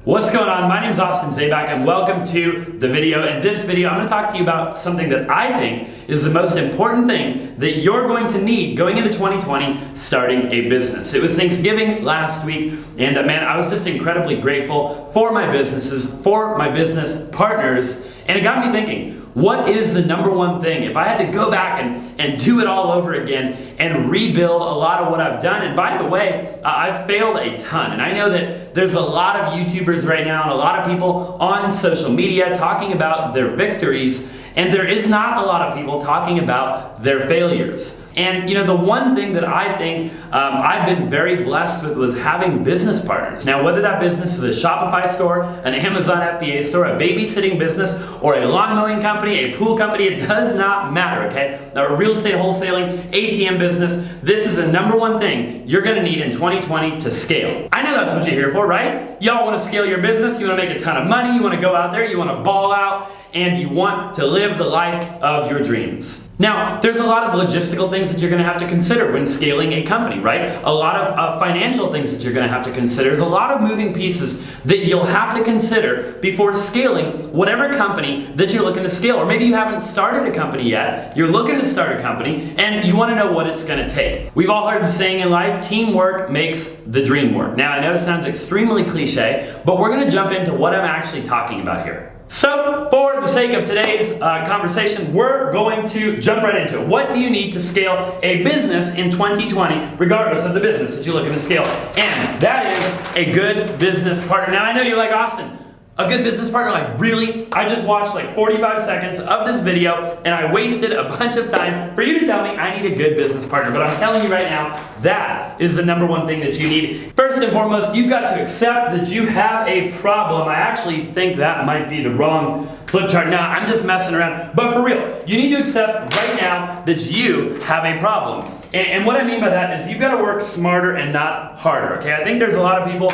What's going on? My name is Zaback and welcome to the video. In this video, I'm going to talk to you about something that I think is the most important thing that you're going to need going into 2020 starting a business. It was Thanksgiving last week, and man, I was just incredibly grateful for my businesses, for my business partners, and it got me thinking, what is the number one thing? If I had to go back and do it all over again and rebuild a lot of what I've done, and by the way, I've failed a ton, and I know that there's a lot of YouTubers right now and a lot of people on social media talking about their victories, and there is not a lot of people talking about their failures. And you know, the one thing that I think I've been very blessed with was having business partners. Now, whether that business is a Shopify store, an Amazon FBA store, a babysitting business, or a lawn mowing company, a pool company, it does not matter, okay? A real estate wholesaling, ATM business, this is the number one thing you're gonna need in 2020 to scale. I know that's what you're here for, right? Y'all wanna scale your business, you wanna make a ton of money, you wanna go out there, you wanna ball out, and you want to live the life of your dreams. Now, there's a lot of logistical things that you're going to have to consider when scaling a company, right? A lot of financial things that you're going to have to consider. There's a lot of moving pieces that you'll have to consider before scaling whatever company that you're looking to scale. Or maybe you haven't started a company yet, you're looking to start a company, and you want to know what it's going to take. We've all heard the saying in life, teamwork makes the dream work. Now, I know it sounds extremely cliche, but we're going to jump into what I'm actually talking about here. So, for the sake of today's conversation, we're going to jump right into it. What do you need to scale a business in 2020, regardless of the business that you're looking to scale? And that is a good business partner. Now, I know you're like, Austin, a good business partner? Like, really? I just watched like 45 seconds of this video and I wasted a bunch of time for you to tell me I need a good business partner. But I'm telling you right now, that is the number one thing that you need. First and foremost, you've got to accept that you have a problem. I actually think that might be the wrong flip chart. Now, I'm just messing around. But for real, you need to accept right now that you have a problem. And what I mean by that is you've got to work smarter and not harder, okay? I think there's a lot of people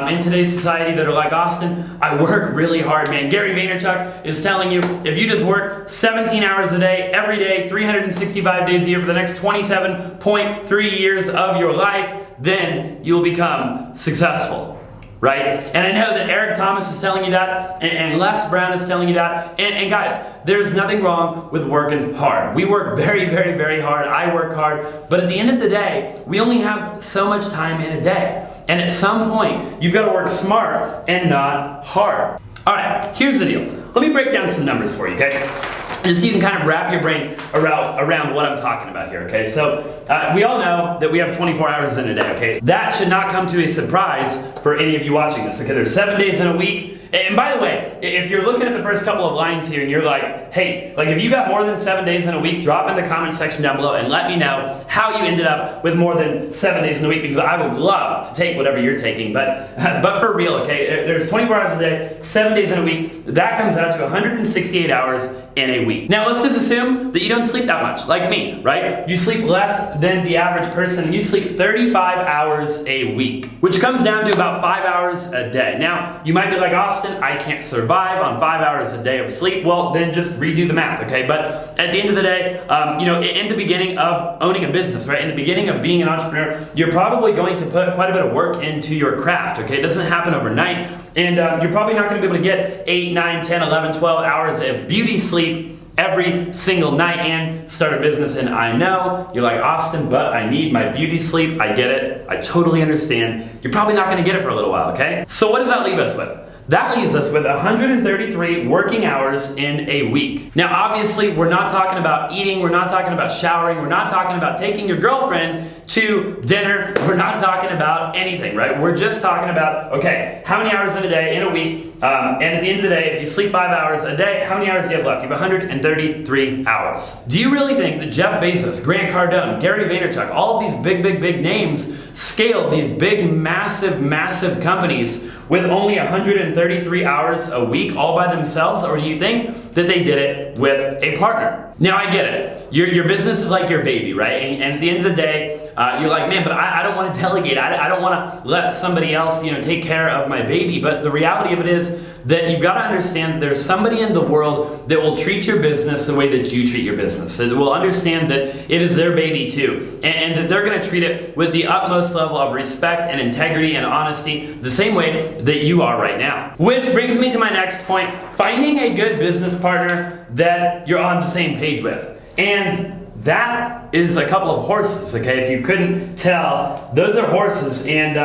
in today's society that are like, Austin, I work really hard, man. Gary Vaynerchuk is telling you, if you just work 17 hours a day, every day, 365 days a year for the next 27.3 years of your life, then you'll become successful. Right? And I know that Eric Thomas is telling you that, and Les Brown is telling you that, and guys, there's nothing wrong with working hard. We work very, very, very hard. I work hard, but at the end of the day, we only have so much time in a day. And at some point, you've got to work smart and not hard. All right, here's the deal. Let me break down some numbers for you, okay? Just so you can kind of wrap your brain around what I'm talking about here, okay? So, we all know that we have 24 hours in a day, okay? That should not come to a surprise for any of you watching this, okay? There's 7 days in a week. And by the way, if you're looking at the first couple of lines here and you're like, hey, like if you got more than 7 days in a week, drop in the comment section down below and let me know how you ended up with more than 7 days in a week, because I would love to take whatever you're taking. But for real, okay, there's 24 hours a day, 7 days in a week. That comes out to 168 hours in a week. Now let's just assume that you don't sleep that much, like me, right? You sleep less than the average person, and you sleep 35 hours a week, which comes down to about 5 hours a day. Now, you might be like, Austin, I can't survive on 5 hours a day of sleep. Well, then just redo the math, okay? But at the end of the day, you know, in the beginning of owning a business, right? In the beginning of being an entrepreneur, you're probably going to put quite a bit of work into your craft, okay? It doesn't happen overnight, and you're probably not gonna be able to get 8, 9, 10, 11, 12 hours of beauty sleep every single night and start a business. And I know you're like, Austin, but I need my beauty sleep. I get it. I totally understand. You're probably not going to get it for a little while, okay? So what does that leave us with? That leaves us with 133 working hours in a week. Now, obviously, we're not talking about eating, we're not talking about showering, we're not talking about taking your girlfriend to dinner, we're not talking about anything, right? We're just talking about, okay, how many hours in a day, in a week, and at the end of the day, if you sleep 5 hours a day, how many hours do you have left? You have 133 hours. Do you really think that Jeff Bezos, Grant Cardone, Gary Vaynerchuk, all of these big names scaled these big, massive companies with only 133 hours a week all by themselves? Or do you think that they did it with a partner. Now I get it. Your business is like your baby, right? And at the end of the day, you're like, man, but I don't want to delegate. I don't want to let somebody else, take care of my baby. But the reality of it is that you've got to understand there's somebody in the world that will treat your business the way that you treat your business. That will understand that it is their baby too. And that they're going to treat it with the utmost level of respect and integrity and honesty, the same way that you are right now. Which brings me to my next point, finding a good business partner that you're on the same page with. And that is a couple of horses, okay? If you couldn't tell, those are horses, and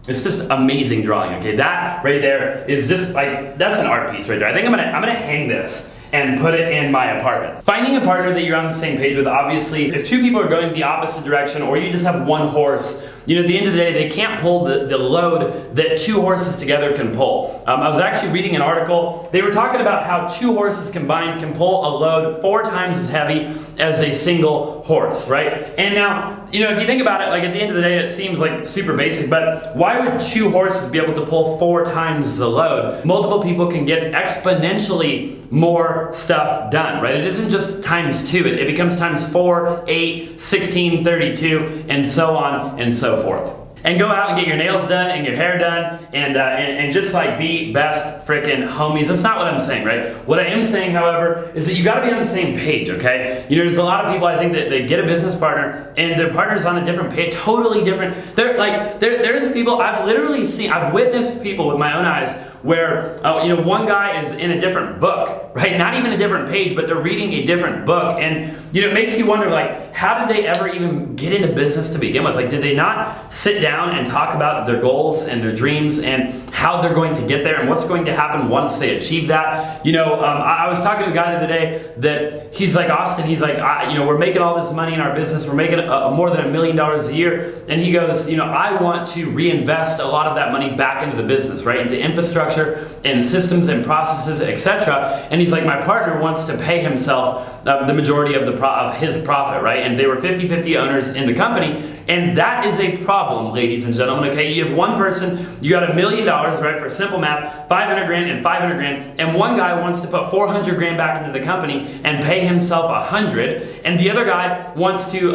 it's just amazing drawing, okay? That right there is just like, that's an art piece right there. I think I'm gonna hang this and put it in my apartment. Finding a partner that you're on the same page with, obviously, if two people are going the opposite direction or you just have one horse, at the end of the day, they can't pull the load that two horses together can pull. I was actually reading an article. They were talking about how two horses combined can pull a load 4 times as heavy as a single horse, right? And now, if you think about it, like at the end of the day, it seems like super basic, but why would 2 horses be able to pull 4 times the load? Multiple people can get exponentially more stuff done, right? It isn't just times 2, it becomes times 4, 8, 16, 32, and so on and so forth. And go out and get your nails done and your hair done and just like be best frickin' homies. That's not what I'm saying, right? What I am saying, however, is that you gotta be on the same page, okay? There's a lot of people, I think, that they get a business partner and their partner's on a different page, totally different. There's people I've literally seen, I've witnessed people with my own eyes where, one guy is in a different book, right? Not even a different page, but they're reading a different book. And, it makes you wonder, like, how did they ever even get into business to begin with? Like, did they not sit down and talk about their goals and their dreams and how they're going to get there and what's going to happen once they achieve that? I was talking to a guy the other day that he's like, Austin, he's like, we're making all this money in our business. We're making more than $1 million a year. And he goes, I want to reinvest a lot of that money back into the business, right? Into infrastructure and systems and processes, etc. And he's like, my partner wants to pay himself the majority of his profit, right? And they were 50-50 owners in the company. And that is a problem, ladies and gentlemen, okay? You have one person, you got $1 million, right? For simple math, 500 grand and 500 grand. And one guy wants to put 400 grand back into the company and pay himself 100. And the other guy wants to,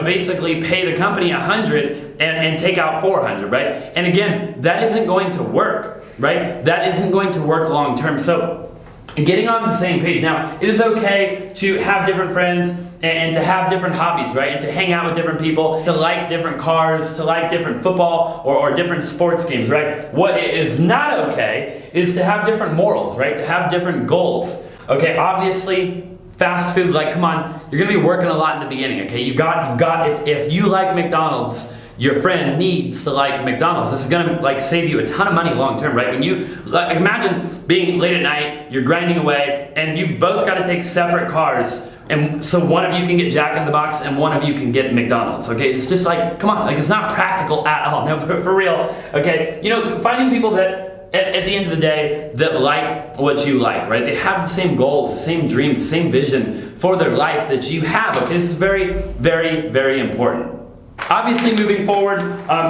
basically pay the company 100 and take out 400, right? And again, that isn't going to work, right? That isn't going to work long term. So getting on the same page. Now, it is okay to have different friends and to have different hobbies, right? And to hang out with different people, to like different cars, to like different football or different sports games, right? What is not okay is to have different morals, right? To have different goals. Okay, obviously, fast food, like, come on, you're gonna be working a lot in the beginning, okay? You've got, if you like McDonald's, your friend needs to like McDonald's. This is gonna save you a ton of money long term, right? When you, imagine being late at night, you're grinding away, and you both gotta take separate cars, and so one of you can get Jack in the Box and one of you can get McDonald's, okay? It's just like, come on, it's not practical at all. No, but for real, okay? Finding people that, at the end of the day, that like what you like, right? They have the same goals, the same dreams, the same vision for their life that you have, okay? This is very, very, very important. Obviously, moving forward,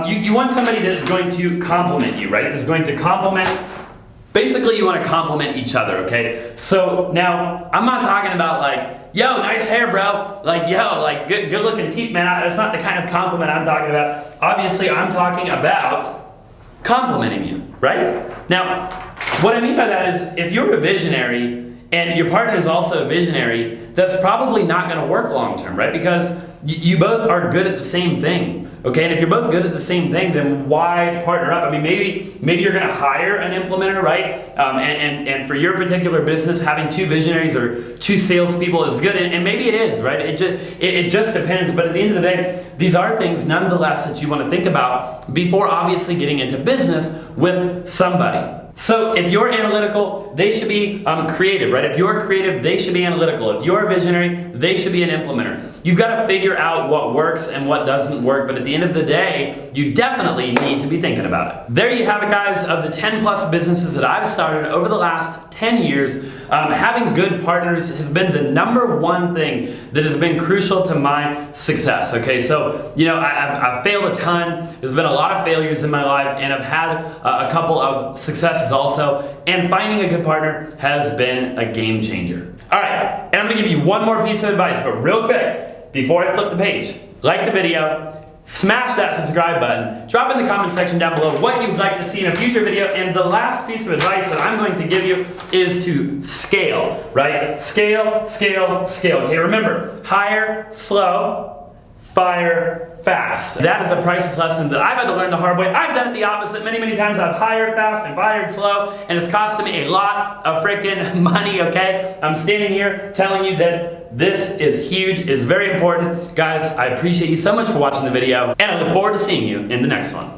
you want somebody that is going to complement you, right? That's going to complement. Basically, you want to complement each other, okay? So now, I'm not talking about yo, nice hair, bro. Yo, good looking teeth, man. That's not the kind of compliment I'm talking about. Obviously, I'm talking about complimenting you, right? Now, what I mean by that is, if you're a visionary and your partner is also a visionary, that's probably not going to work long term, right? Because you both are good at the same thing, okay? And if you're both good at the same thing, then why partner up? I mean, maybe you're going to hire an implementer, right? And for your particular business, having 2 visionaries or 2 salespeople is good, and maybe it is, right? It just depends. But at the end of the day, these are things nonetheless that you want to think about before obviously getting into business with somebody. So if you're analytical, they should be creative, right? If you're creative, they should be analytical. If you're a visionary, they should be an implementer. You've got to figure out what works and what doesn't work, but at the end of the day, you definitely need to be thinking about it. There you have it, guys, of the 10+ businesses that I've started over the last 10 years, having good partners has been the number one thing that has been crucial to my success, okay? So, you know, I've failed a ton. There's been a lot of failures in my life, and I've had a couple of successes also, and finding a good partner has been a game changer. All right, and I'm gonna give you one more piece of advice, but real quick, before I flip the page, like the video, smash that subscribe button, drop in the comment section down below what you'd like to see in a future video, and the last piece of advice that I'm going to give you is to scale, right? Scale, scale, scale. Okay, remember, hire slow, fire fast. That is a priceless lesson that I've had to learn the hard way. I've done it the opposite many, many times. I've hired fast and fired slow, and it's costed me a lot of freaking money, okay? I'm standing here telling you that this is huge, it's very important. Guys, I appreciate you so much for watching the video, and I look forward to seeing you in the next one.